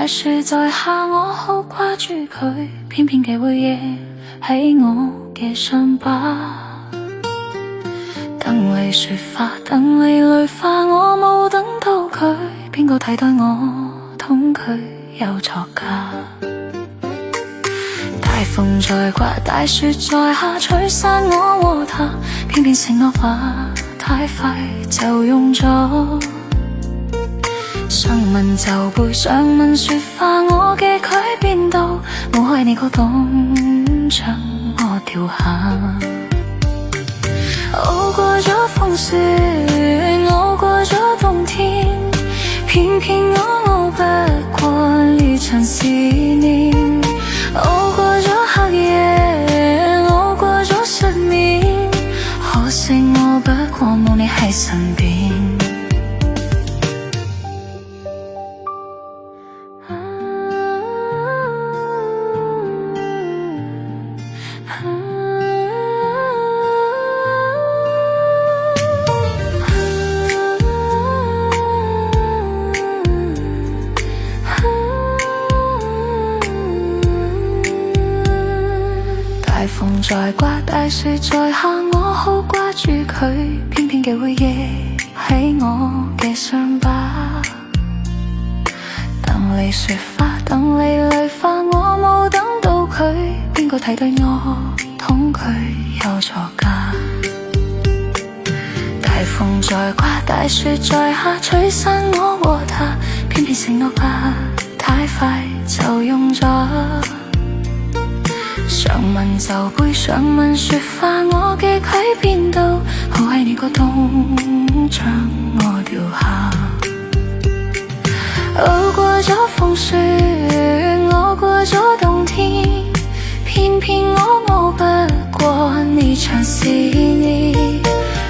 大樹在下，我好掛住佢，偏偏佢會惹起我嘅傷疤。等你雪花，等你淚化，我冇等到佢，邊個替代我捅佢又作假？大風在刮，大雪在下，吹散我和他，偏偏承諾吧，太快就用咗。想問就背，想問雪花，我嘅佢變到冇開你個洞，將我掉下。熬過咗風雪，熬過咗冬天，偏偏我熬不過呢場思念。熬過咗黑夜，熬過咗失眠，可惜我不過冇你喺身邊。大風在刮，大雪在下，我好掛住佢，偏偏佢會惹起我嘅傷疤。等你雪花，等你淚化，我冇等到佢，邊個替代我捅佢又作假？大風在刮，大雪在下，吹散我和他，偏偏承諾吧，太快就用咗。想問就背，想問雪花，我嘅佢變到好喺你個洞，將我掉下。熬過咗風雪，熬過咗冬天，偏偏我熬不過呢場思念。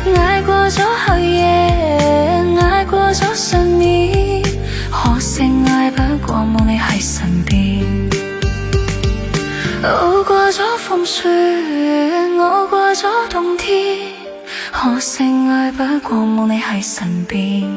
捱過咗黑夜，捱過咗失眠，可惜捱不過冇你喺身邊。熬過咗風雪，熬過咗冬天，可惜捱不過冇你喺身邊。